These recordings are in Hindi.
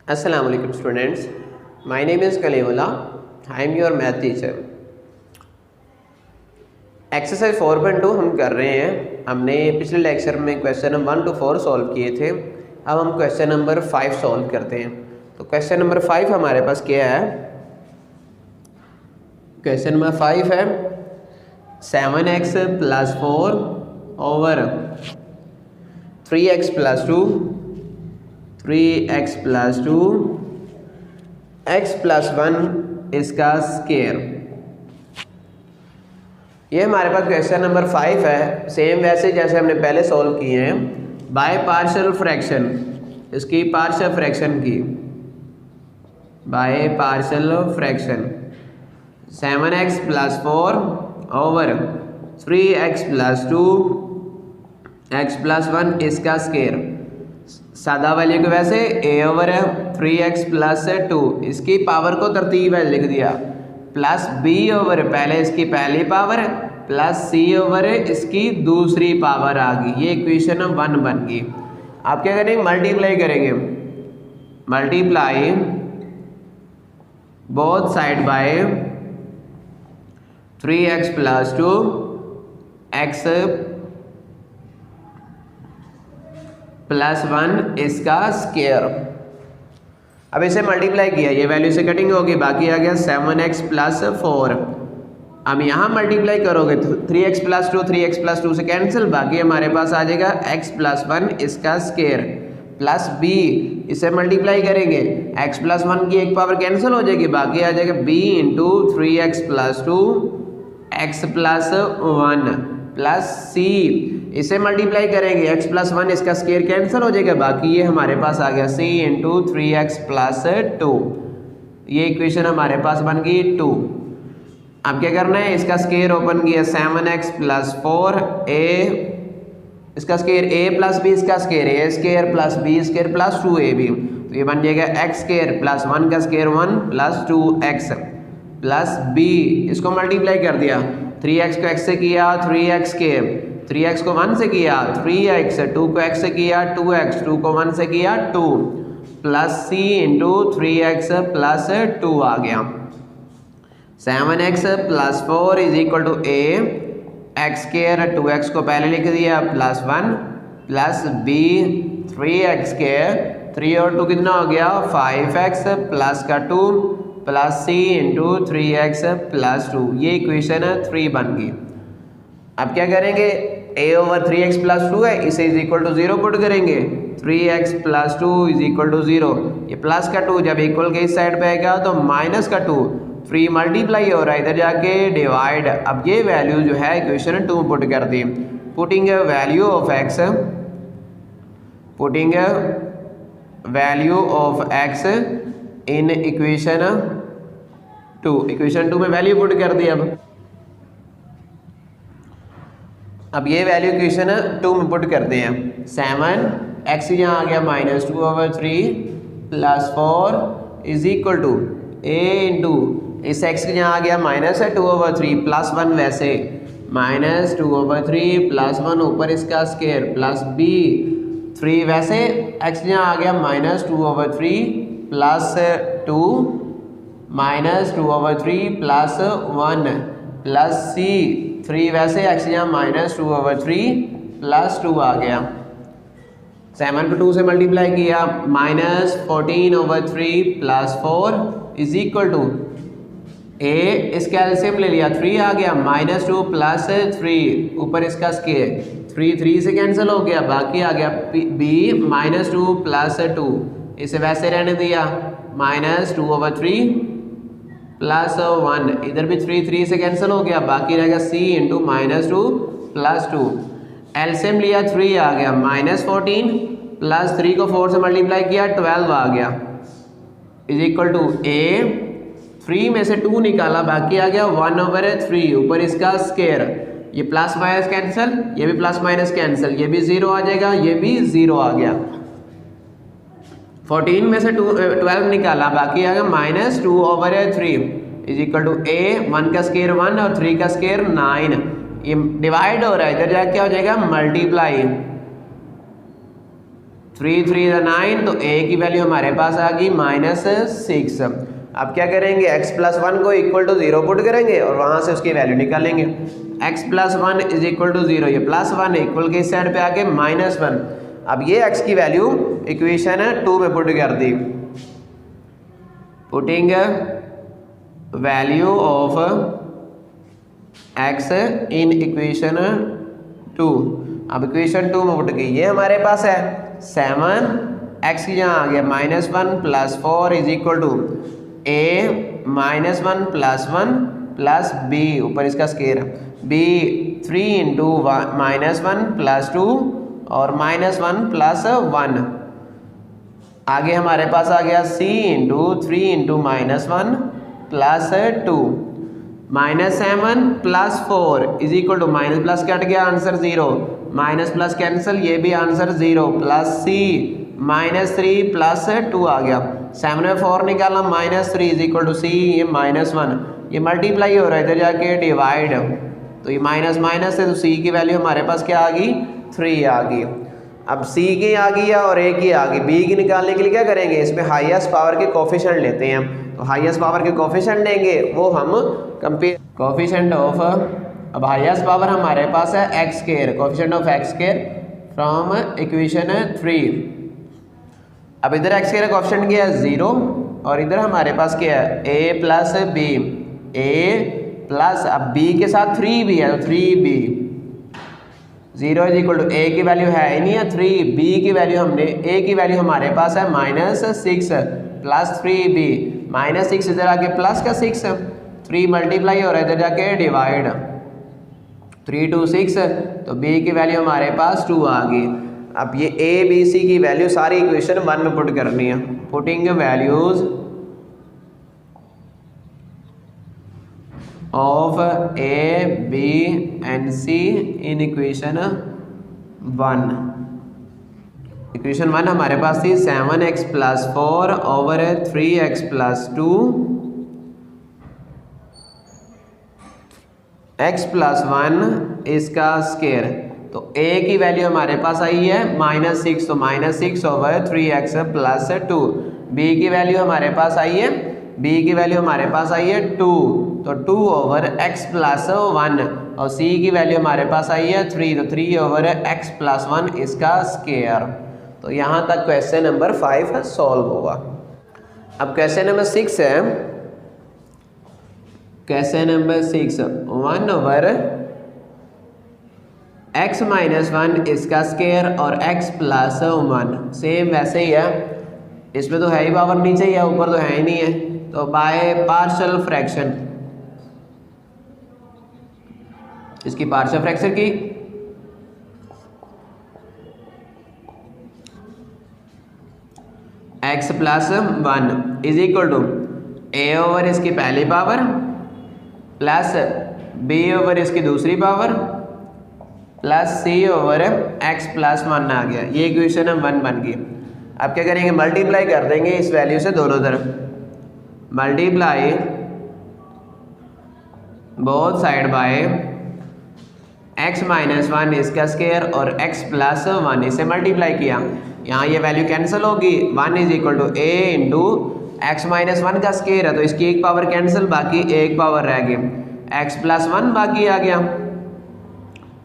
Assalamu alaikum students. My name is Kalimullah. I am your math teacher. Exercise 4.2 हम कर रहे हैं। हमने पिछले लेक्चर में क्वेश्चन नंबर 1 to 4 सॉल्व किए थे। अब हम क्वेश्चन नंबर 5 सॉल्व करते हैं। तो क्वेश्चन नंबर 5 हमारे पास क्या है? क्वेश्चन नंबर 5 है 7x + 4 over 3x + 2 3x + 2 x + 1 इसका स्क्वायर। ये हमारे पास क्वेश्चन नंबर 5 है। सेम वैसे जैसे हमने पहले सॉल्व किए हैं, बाय पार्शियल फ्रैक्शन। इसकी पार्शियल फ्रैक्शन की by partial fraction 7x + 4 over 3x + 2 x + 1 इसका स्क्वायर। सादा वैल्यू को वैसे a ओवर 3x + 2 इसकी पावर को तरतीब है लिख दिया, प्लस b ओवर पहले इसकी पहली पावर प्लस c ओवर इसकी दूसरी पावर आ गई। ये इक्वेशन 1 बन गई। आप क्या करेंगे? मल्टीप्लाई करेंगे। Multiply both side by 3x + 2 x + 1 इसका स्क्वायर। अब इसे मल्टीप्लाई किया, ये वैल्यू से कटिंग होगी, बाकी आ गया 7x + 4। अब यहाँ मल्टीप्लाई करोगे तो 3x + 2 3x + 2 से कैंसिल, बाकी हमारे पास आ जाएगा x + 1 इसका स्क्वायर प्लस b। इसे मल्टीप्लाई करेंगे, x + 1 की एक पावर कैंसिल हो जाएगी, बाकी आ जाएगा b × 3x + 2 x + 1 plus c। इसे मल्टीप्लाई करेंगे, x + 1 इसका स्क्वायर कैंसिल हो जाएगा, बाकी ये हमारे पास आ गया c × 3x + 2। ये इक्वेशन हमारे पास बन गई 2। अब क्या करना है? इसका स्क्वायर ओपन किया 7x + 4 a इसका स्क्वायर a + b इसका स्क्वायर a² + b² + 2ab। तो ये बन जाएगा x² + 1 का स्क्वायर 1 + 2x प्लस b। इसको मल्टीप्लाई कर दिया, 3x को x से किया 3x², 3x को 1 से किया 3x, 2 को x से किया 2x, 2 को 1 से किया 2 प्लस c × 3x + 2 आ गया। 7x + 4 = a x² 2x को पहले लिख दिया प्लस 1 प्लस b 3x², 3 और 2 कितना हो गया 5x प्लस का 2 प्लस c × 3x + 2। ये इक्वेशन 3 बन गई। अब क्या करेंगे? a ओवर 3x + 2 है, इसे = 0 पुट करेंगे, 3x + 2 = 0। ये प्लस का 2 जब इक्वल के इस साइड पे आएगा तो माइनस का 2, 3 मल्टीप्लाई हो रहा है, इधर जाके डिवाइड। अब ये वैल्यू जो है इक्वेशन 2 पुट कर दी। Putting value of x, putting value of x in equation 2। Equation 2 में वैल्यू पुट कर दी। अब ये वैल्यू इक्वेशन 2 में पुट करते हैं। 7x यहाँ आ गया -2 ओवर 3 + 4 = a × इस x यहाँ आ गया -2 ओवर 3 + 1 वैसे -2 ओवर 3 + 1 ऊपर इसका स्क्वायर प्लस b 3 वैसे x यहाँ आ गया -2 ओवर 3 + 2 -2 ओवर 3 + 1 प्लस c 3 वैसे x यहाँ -2 ओवर 3 + 2 आ गया। 7 को 2 से मल्टीप्लाई किया, -14 ओवर 3 + 4 = a इसका एलसीएम ले लिया, 3 आ गया -2 + 3 ऊपर इसका स्क्वायर 3 3 से कैंसिल हो गया, बाकी आ गया b -2 + 2। इसे वैसे रहने दिया, -2 ओवर 3 + 1, इधर भी 3 3 से कैंसिल हो गया, बाकी रहेगा c × -2 + 2। एलसीएम लिया, 3 आ गया, -14 + 3 को 4 से मल्टीप्लाई किया 12 आ गया = a 3 में से 2 निकाला, बाकी आ गया 1 ओवर 3 ऊपर इसका स्क्वायर। ये प्लस माइनस कैंसिल, ये भी प्लस माइनस कैंसिल, ये भी 0 आ जाएगा, ये भी 0 आ गया। 14 में से 12 निकाला, बाकी आ गया -2 ओवर 3 = a 1 का स्क्वायर 1 और 3 का स्क्वायर 9। ये डिवाइड हो रहा है, इधर जाके क्या हो जाएगा मल्टीप्लाई। 3 3 9, तो a की वैल्यू हमारे पास आ गई -6। अब क्या करेंगे, x प्लस 1 को इक्वल टू 0 पुट करेंगे और वहाँ से उसकी वैल्यू निकालेंगे। x plus 1 is equal to 0, ये प्लस 1 इक्वल के इस साइड पे आके -1। अब ये x की वैल्यू इक्वेशन 2 में पुट कर दी। Putting value of x in equation 2। अब इक्वेशन 2 में पुट की, ये हमारे पास है 7x यहाँ आ गया -1 plus 4 is equal to a -1 plus 1 plus b, ऊपर इसका स्केयर b 3 इंटू -1 प्लस 2 और -1 प्लस 1। आगे हमारे पास आ गया c into 3 into -1 plus 2 -7 plus 4 is equal to minus plus cut गया, आंसर 0, माइनस प्लस कैंसिल, ये भी आंसर 0 प्लस c -3 प्लस 2 आ गया। 7 में 4 निकाला -3 इज इक्वल टू c, ये -1, ये मल्टीप्लाई हो रहा है इधर जाके डिवाइड, तो ये माइनस माइनस है तो c की वैल्यू हमारे पास क्या आ गई 3 आ गई। अब c की आ गई और a की आ गई, b की निकालने के लिए क्या करेंगे, इसमें हाईएस्ट पावर के कोफिशिएंट लेते हैं। तो हाईएस्ट पावर के कोफिशिएंट लेंगे, वो हम कंपेयर कोफिशिएंट ऑफ, अब हाईएस्ट पावर हमारे पास है x square, coefficient of x square from equation 3। अब इधर x स्क्वायर का कोफिशिएंट क्या है 0 और इधर हमारे पास क्या है a plus b, a plus अब b के साथ 3 भी है तो 3b, 0 is equal to a की वैल्यू है ही नहीं है 3, b की वैल्यू हमने, a की वैल्यू हमारे पास है -6 प्लस 3b, -6 इधर आके प्लस का 6, 3 मल्टीप्लाई हो रहा है इधर जाके डिवाइड, 3 2 6, तो b की वैल्यू हमारे पास 2 आ गई। अब ये a b c की वैल्यू सारी इक्वेशन 1 में पुट करनी है। Putting values of a b and c in equation 1। Equation 1 हमारे पास थी 7x plus 4 over 3x plus 2 x plus 1 इसका स्केयर, तो a की वैल्यू हमारे पास आई है -6, तो -6 ओवर 3x प्लस 2। b की वैल्यू हमारे पास आई है, b की वैल्यू हमारे पास आई है 2, तो 2 ओवर x प्लस 1, और c की वैल्यू हमारे पास आई है 3, तो 3 ओवर x प्लस 1 इसका स्केयर। तो यहाँ तक क्वेश्चन नंबर 5 सॉल्व हुआ। अब क्वेश्चन नंबर 6 है, question number 6 1 over x minus 1 इसका स्केयर और x प्लस 1, सेम वैसे ही है, इसमें तो है ही पावर नीचे ही है, ऊपर तो है ही नहीं है, तो बाय पार्शियल फ्रैक्शन इसकी पार्शियल फ्रैक्शन की, x plus 1 is equal to a over इसकी पहली पावर प्लस b ओवर इसकी दूसरी power plus c over x plus 1 आ गया। ये इक्वेशन 1 बन गई। अब क्या करेंगे, मल्टीप्लाई कर देंगे इस वैल्यू से दोनों तरफ, multiply both side by x minus 1 इसका स्केयर और x प्लस 1, इसे मल्टीप्लाई किया, यहाँ ये वैल्यू कैंसिल होगी, 1 is equal to a into x minus 1 का स्केयर है तो इसकी एक पावर कैंसिल, बाकी एक पावर रह गई, x प्लस 1 बाकी आ गया,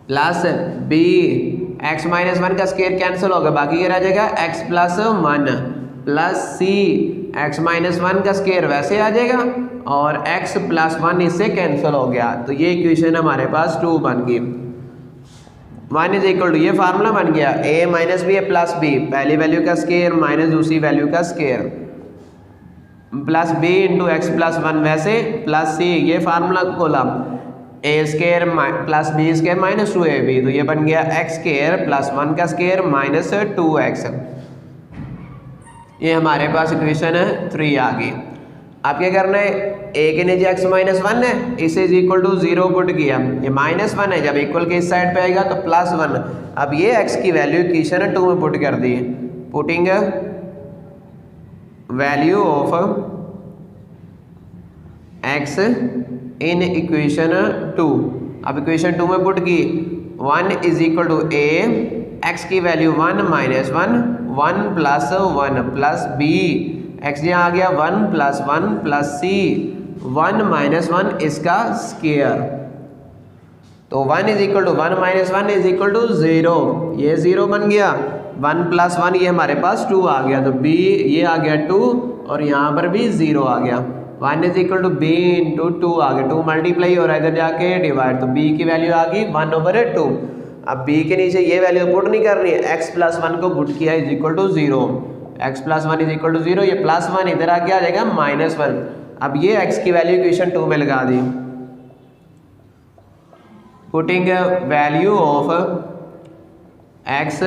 प्लस b x माइनस 1 का स्केयर कैंसिल होगा, बाकी ये रह जाएगा x plus 1 plus c x minus 1 का स्केयर वैसे आ जाएगा और x प्लस 1 इससे कैंसिल हो गया, तो ये इक्वेशन हमारे पास 2 बन गई। 1 इज इक्वल टू, ये फार्मूला बन गया a minus B plus b, पहली वैल्यू का स्केयर माइनस दूसरी वैल्यू का square, plus b into x plus 1 वैसे प्लस c, ये फार्मूला खोला a square plus b square minus 2ab, तो ये बन गया x स्केयर प्लस 1 का स्केयर माइनस 2x, ये हमारे पास इक्वेशन 3 आ गई। अब क्या करना है, a के नीचे x माइनस 1 है, इसे इज इक्वल टू 0 पुट किया, ये माइनस 1 है, जब इक्वल के इस साइड पे आएगा तो प्लस 1, अब ये x की वैल्यू इक्वेशन 2 में पुट कर दी, putting value of x in equation 2, अब इक्वेशन 2 में पुट की, 1 is equal to a, x की वैल्यू 1 minus 1 1 plus 1 plus b, x यहाँ आ गया 1 प्लस 1 प्लस सी, 1 माइनस 1 इसका स्क्वायर। तो 1 is equal to 1 minus 1 is equal to 0, ये 0 बन गया। 1 प्लस 1 ये हमारे पास 2 आ गया, तो b ये आ गया 2 और यहाँ पर भी 0 आ गया। 1 is equal to b into 2 आ गया, 2 मल्टीप्लाई हो रहा है इधर जाके डिवाइड, तो b की वैल्यू आ गई 1/2। अब b के नीचे ये वैल्यू पुट नहीं करनी है, x प्लस 1 को पुट किया is equal to 0, x plus 1 is equal to 0, ये प्लस 1 इधर आके आ जाएगा -1। अब ये x की वैल्यू इक्वेशन 2 में लगा दी, putting value of x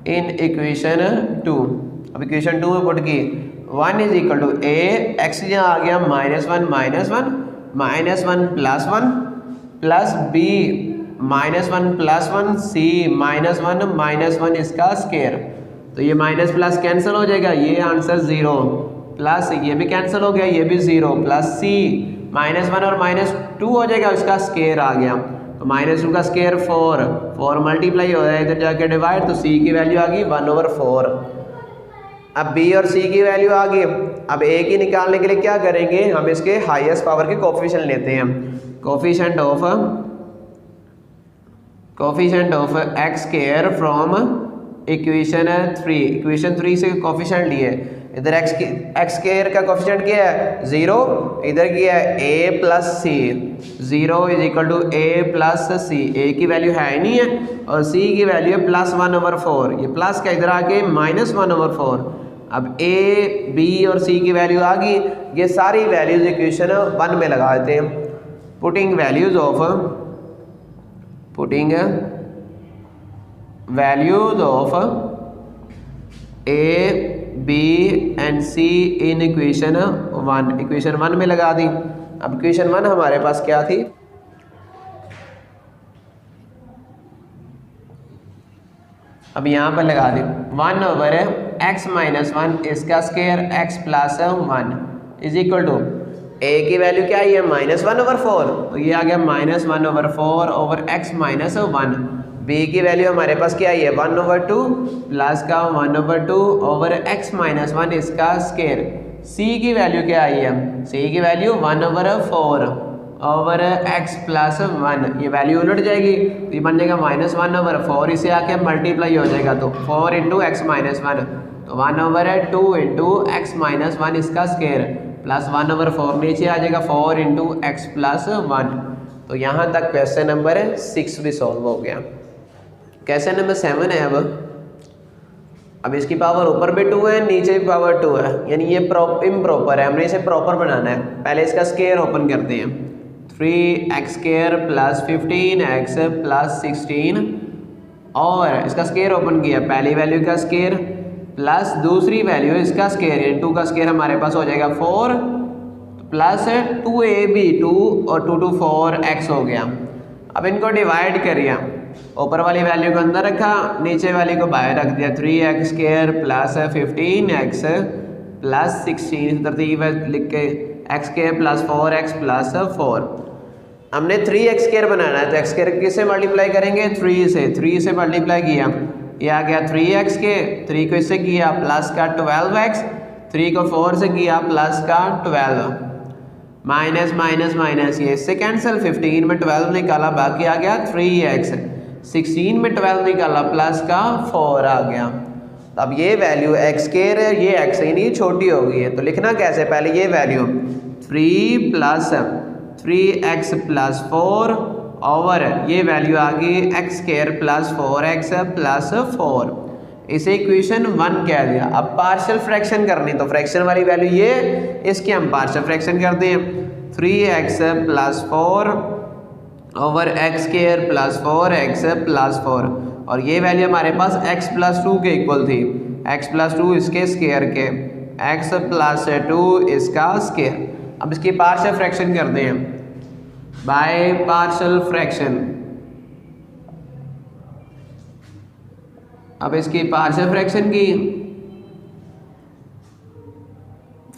in equation 2। अब इक्वेशन 2 में पुट की 1 is equal to a, x यहाँ आ गया -1 -1 plus 1 plus b -1 plus 1 c -1 इसका स्क्वायर, तो ये माइनस प्लस कैंसिल हो जाएगा, ये आंसर 0 प्लस ये भी कैंसिल हो गया, ये भी 0 प्लस c -1 और -2 हो जाएगा, इसका स्क्वायर आ गया, तो -2 का स्क्वायर 4 मल्टीप्लाई हो रहा है इधर जाके डिवाइड, तो c की वैल्यू आ गई 1/4। अब b और c की वैल्यू आ गई। अब a की निकालने के लिए क्या करेंगे, हम इसके हाईएस्ट पावर के कोफिशिएंट लेते हैं, coefficient of x square from equation 3, equation 3 से कोफिशिएंट लिए, इधर x स्क्वायर का कोफिशिएंट क्या है 0, इधर क्या है a plus c, 0 is equal to a plus c, a की वैल्यू है नहीं है और c की वैल्यू है +1/4, ये प्लस का इधर आके -1/4। अब a b और c की वैल्यू आ गई, ये सारी वैल्यूज इक्वेशन 1 में लगा देते हैं, putting values of a b and c in equation 1, equation 1 में लगा दी। अब इक्वेशन 1 हमारे पास क्या थी, अब यहाँ पर लगा दी 1/x - 1 इसका square x plus 1 is equal to a की वैल्यू क्या है -1/4, तो ये आ गया -1/4 ओवर x - 1। b की वैल्यू हमारे पास क्या है 1/2 प्लस का 1/2 ओवर x - 1 इसका स्क्वायर। c की वैल्यू क्या आई है, c की वैल्यू 1/4 ओवर x प्लस 1, ये वैल्यू उलट जाएगी, तो ये बन जाएगा -1/4, इसे आके मल्टीप्लाई हो जाएगा, तो 4 × x - 1, तो 1/2 × x - 1 इसका स्क्वायर प्लस 1/4 नीचे आ जाएगा 4 × x प्लस 1। तो यहाँ तक क्वेश्चन नंबर 6 भी सॉल्व हो गया। क्वेश्चन नंबर 7 है, अब इसकी पावर ऊपर भी 2 है, नीचे भी पावर 2 है, यानी ये इम्प्रॉपर है, हमने इसे प्रॉपर बनाना है। पहले इसका स्क्वायर ओपन करते हैं, 3x² + 15x + 16 और इसका स्क्वायर ओपन किया, पहली वैल्यू का स्क्वायर प्लस दूसरी वैल्यू इसका स्क्वायर, 2 का स्क्वायर हमारे पास हो जाएगा 4 प्लस 2ab 2 और 2 2 4x हो गया। अब इनको डिवाइड करिए, ऊपर वाली वैल्यू को अंदर रखा, नीचे वाली को बाहर रख दिया, 3x² प्लस 15x प्लस 16 तरतीब लिख के x² प्लस 4x प्लस 4। हमने 3x² बनाना है, तो x² किससे मल्टीप्लाई करेंगे 3 से मल्टीप्लाई किया, ये आ गया 3x के, 3 को इससे किया प्लस का 12x, 3 को 4 से किया प्लस का 12, माइनस माइनस माइनस ये इससे कैंसिल, 15 में 12 निकाला बाकी आ गया 3x, 16 में 12 निकाला प्लस का 4 आ गया। अब ये वैल्यू x² है, ये x यानी छोटी हो गई है, तो लिखना कैसे, पहले ये वैल्यू 3 + 3x + 4 ओवर ये वैल्यू आ गई x² + 4x + 4, इसे इक्वेशन 1 कह दिया। अब पार्शियल फ्रैक्शन करनी, तो फ्रैक्शन वाली वैल्यू ये, इसके हम पार्शियल फ्रैक्शन करते हैं, 3x + 4 ओवर x² + 4x + 4, और ये वैल्यू हमारे पास x + 2 के इक्वल थी, x + 2 इसके स्क्वायर के, x + 2 इसका स्क्वायर। अब इसकी पार्शियल फ्रैक्शन करते हैं बाय पार्शियल फ्रैक्शन। अब इसकी पार्शियल फ्रैक्शन की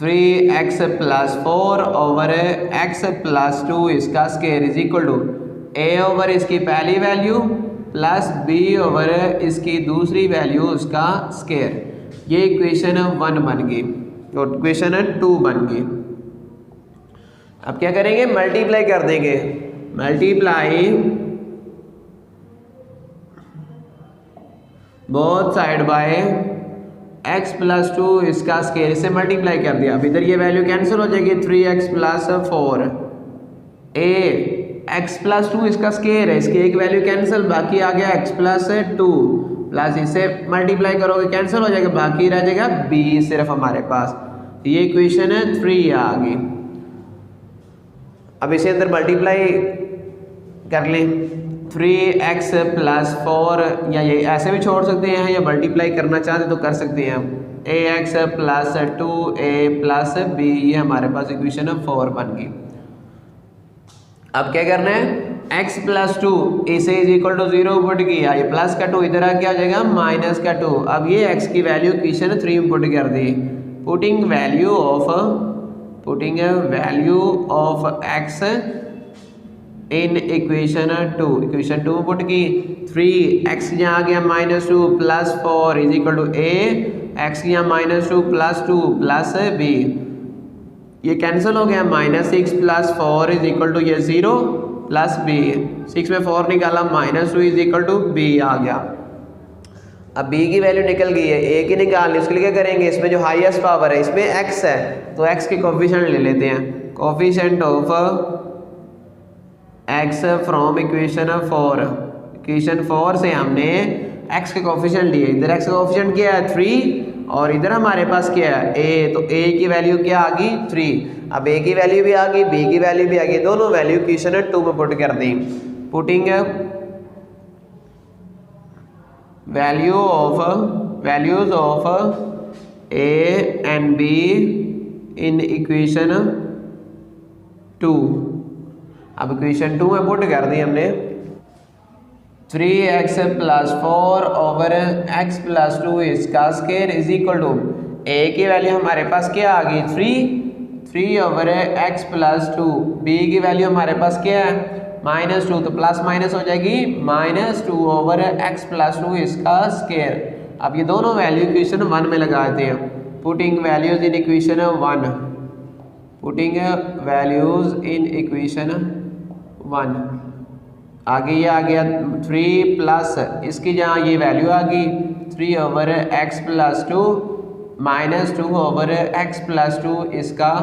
3x + 4 ओवर x + 2 इसका square is equal to a over इसकी पहली वैल्यू प्लस बी ओवर इसकी दूसरी वैल्यू उसका स्केयर। ये इक्वेशन 1 बन गई और इक्वेशन 2 बन गई। अब क्या करेंगे, मल्टीप्लाई कर देंगे, multiply both side by x plus 2 इसका स्केयर, इससे मल्टीप्लाई कर दिया। अब इधर ये वैल्यू कैंसिल हो जाएगी, 3x प्लस 4 x प्लस 2 इसका स्केयर है, इसकी एक वैल्यू कैंसिल, बाकी आ गया x प्लस 2 प्लस इसे मल्टीप्लाई करोगे कैंसिल हो जाएगा, बाकी रह जाएगा b सिर्फ हमारे पास। ये इक्वेशन है 3 आ गई। अब इसे अंदर मल्टीप्लाई कर लें, 3x प्लस 4, या ये ऐसे भी छोड़ सकते हैं या मल्टीप्लाई करना चाहते तो कर सकते हैं हम, ax plus 2a plus b, ये हमारे पास इक्वेशन 4 बन गई। अब क्या करना है, x प्लस 2 इसे इज इक्वल टू 0 पुट किया, ये प्लस का 2 इधर आ क्या हो जाएगा माइनस का 2। अब ये x की वैल्यू इक्वेशन 3 में पुट कर दी, putting value of x in equation 2, equation 2 put की, 3x यहाँ आ गया minus 2 plus 4 is equal to a, x यहाँ माइनस 2 प्लस 2 प्लस b, ये कैंसिल हो गया, minus 6 plus 4 is equal to ये 0 प्लस b, 6 में 4 निकाला minus 2 is equal to b आ गया। अब b की वैल्यू निकल गई है, a की निकालनी, उसके लिए क्या करेंगे, इसमें जो हाईएस्ट पावर है इसमें x है तो x के कोफिशिएंट ले लेते हैं, coefficient of x from equation 4, equation 4 से हमने x के कोफिशिएंट लिए, इधर x का कोफिशिएंट क्या है 3 और इधर हमारे पास क्या है a, तो a की वैल्यू क्या आ गई 3। अब a की वैल्यू भी आ गई, b की वैल्यू भी आ गई, दोनों वैल्यू इक्वेशन 2 में पुट कर दी, putting values of a and b in equation 2। अब इक्वेशन 2 में पुट कर दी हमने, 3x plus 4 over x plus 2 इसका square is equal to, a की वैल्यू हमारे पास क्या आ गई 3 ओवर x प्लस 2, b की वैल्यू हमारे पास क्या है माइनस 2, तो प्लस माइनस हो जाएगी माइनस 2 ओवर x प्लस 2 इसका स्केयर। अब ये दोनों वैल्यू इक्वेशन 1 में लगा देते हैं, putting values in equation 1, putting values in equation 1, आगे ये आ गया 3 प्लस इसकी जहाँ ये वैल्यू आ गई 3 over x plus 2 minus 2 over x plus 2 इसका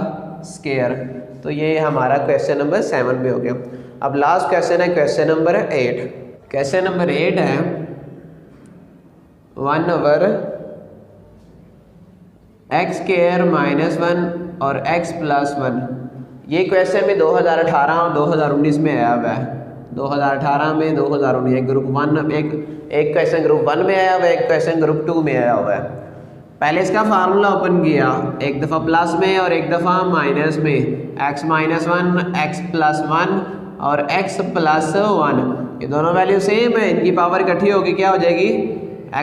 स्केयर। तो ये हमारा क्वेश्चन नंबर 7 में हो गया। अब लास्ट क्वेश्चन है क्वेश्चन नंबर 8। क्वेश्चन नंबर 8 है 1 ओवर x स्केयर माइनस 1 और x प्लस 1। ये क्वेश्चन में 2018 और 2019 में आया हुआ है, 2018 में 2019, एक ग्रुप 1 एक क्वेश्चन ग्रुप 1 में आया हुआ है, एक क्वेश्चन ग्रुप 2 में आया हुआ है। पहले इसका फार्मूला ओपन किया, एक दफ़ा प्लस में और एक दफ़ा माइनस में, x माइनस 1 x प्लस 1 और x प्लस 1, ये दोनों वैल्यू सेम है, इनकी पावर इकट्ठी होगी क्या हो जाएगी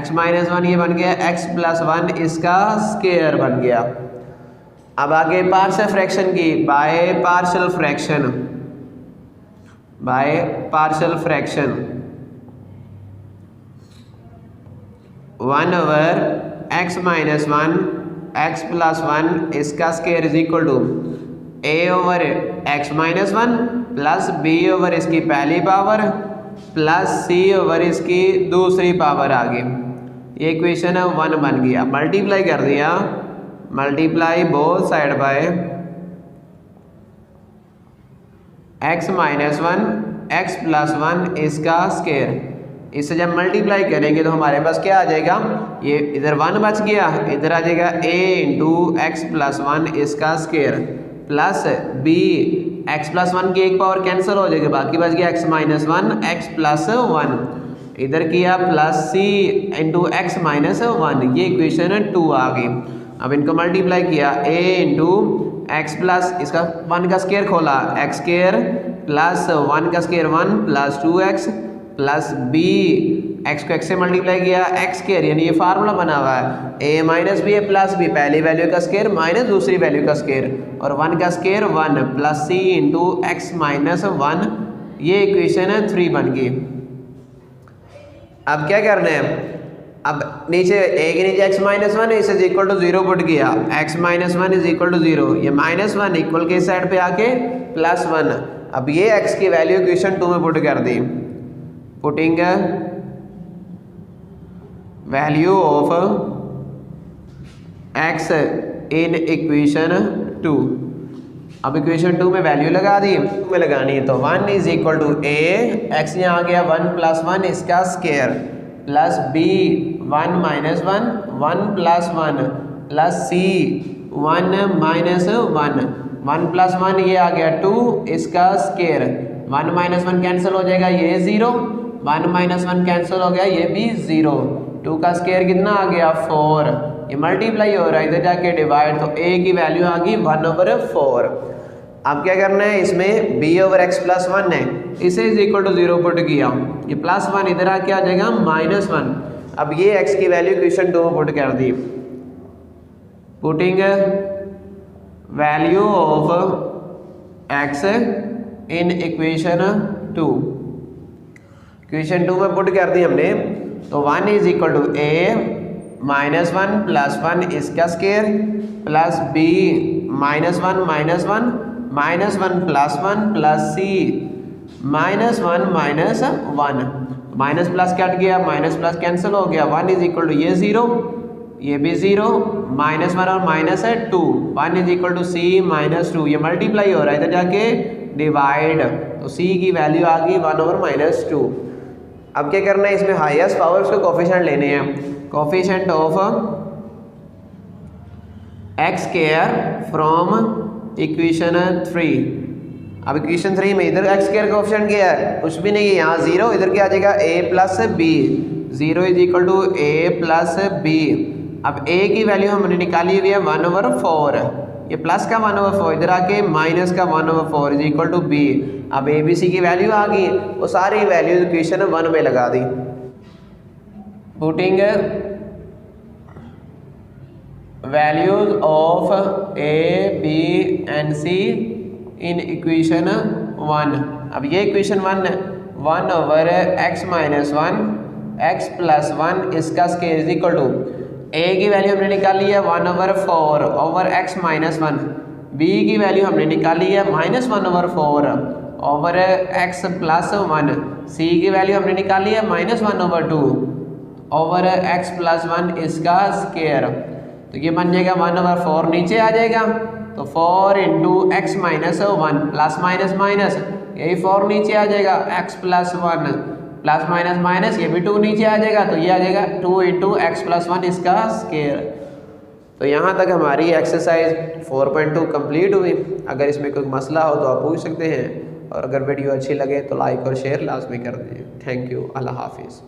x माइनस 1, ये बन गया x प्लस 1 इसका स्केयर बन गया। अब आगे पार्शियल फ्रैक्शन की, by partial fraction 1 over x minus 1 x plus 1 इसका square is equal to a over x minus 1 plus b over इसकी पहली पावर प्लस c ओवर इसकी दूसरी पावर आ गई। ये इक्वेशन 1 बन गया। मल्टीप्लाई कर दिया, multiply both side by x minus 1 x plus 1 इसका स्केयर। इससे जब मल्टीप्लाई करेंगे तो हमारे पास क्या आ जाएगा, ये इधर 1 बच गया, इधर आ जाएगा a इंटू एक्स प्लस 1 इसका square plus b x plus 1 की एक पावर कैंसिल हो जाएगी, बाकी बच गया x माइनस 1 x प्लस 1, इधर किया plus c into x minus 1, ये इक्वेशन 2 आ गई। अब इनको मल्टीप्लाई किया, a इंटू एक्स प्लस इसका 1 का स्केयर खोला x स्केयर प्लस 1 का square 1 plus 2x plus b, x को x से मल्टीप्लाई किया x स्केयर, यानी ये फार्मूला बना हुआ है a minus B plus b, पहली वैल्यू का स्केयर माइनस दूसरी वैल्यू का स्केयर, और 1 का square 1 plus c into x minus 1, ये इक्वेशन 3 बन गई। अब क्या करना है, अब नीचे a के नीचे x minus one is equal to 0 put किया, x minus one is equal to 0, ये माइनस वन इक्वल के साइड पे आके प्लस वन। अब ये x की वैल्यू इक्वेशन 2 में पुट कर दी, putting value of x in equation 2। अब इक्वेशन 2 में वैल्यू लगा दी, में लगानी है तो 1 is equal to a, x यहाँ आ गया 1 प्लस 1 इसका square, plus b 1 minus 1 1 plus 1 plus c 1 minus 1 1 plus 1 ये आ गया 2 इसका स्केयर, 1 माइनस 1 कैंसिल हो जाएगा ये 0, 1 माइनस 1 कैंसिल हो गया ये भी 0, 2 का स्केयर कितना आ गया 4, ये मल्टीप्लाई हो रहा है इधर जाके डिवाइड, तो a की वैल्यू आ गई 1/4। अब क्या करना है, इसमें b ओवर x प्लस 1 है, इसे इज इक्वल टू 0 पुट किया, ये प्लस 1 इधर आके आ जाएगा माइनस 1। अब ये x की वैल्यू इक्वेशन 2 में पुट कर दी, putting value of x in equation 2, equation 2 में पुट कर दी हमने, तो 1 is equal to a minus 1 plus 1 इसका square, plus b minus 1 minus 1 minus 1 plus 1 plus c minus 1 minus 1, minus plus cut गया, माइनस प्लस कैंसिल हो गया, 1 इज इक्वल टू ये 0 ये भी 0, माइनस 1 और माइनस है 2, 1 is equal to c minus 2, ये मल्टीप्लाई हो रहा है इधर जाके डिवाइड, तो c की वैल्यू आ गई 1/-2। अब क्या करना है, इसमें हाईएस्ट पावर्स के कोफिशिएंट लेने हैं, coefficient of x square from equation 3। अब इक्वेशन 3 में इधर x स्क्वायर कोफिशिएंट क्या है, कुछ भी नहीं है, यहाँ 0, इधर क्या आ जाएगा a plus b, 0 is equal to a plus b। अब a की वैल्यू हमने निकाली हुई है 1/4, ये प्लस का 1/4 इधर आके माइनस का 1/4 इज इक्वल टू b। अब a b c की वैल्यू आ गई, वो सारी वैल्यूज इक्वेशन 1 में लगा दी, putting values of a b and c in equation 1। अब ये equation 1/x minus 1 x plus 1 इसका square is equal to, a की वैल्यू हमने निकाली है 1/4 ओवर x माइनस 1, b की वैल्यू हमने निकाली है minus 1/4 over x plus 1, c की वैल्यू हमने निकाली है माइनस 1/2 ओवर x प्लस 1 इसका स्केयर, तो ये बन जाएगा 1/4 नीचे आ जाएगा, तो 4 into x minus 1 plus minus minus, यही 4 नीचे आ जाएगा, x plus 1 plus minus minus, ये भी 2 नीचे आ जाएगा, तो ये आ जाएगा 2 इंटू एक्स प्लस 1 इसका स्केयर। तो यहाँ तक हमारी एक्सरसाइज 4.2 कंप्लीट हुई। अगर इसमें कोई मसला हो तो आप पूछ सकते हैं, और अगर वीडियो अच्छी लगे तो लाइक और शेयर लाजमी कर दीजिए। थैंक यू, अल्लाह हाफिज़।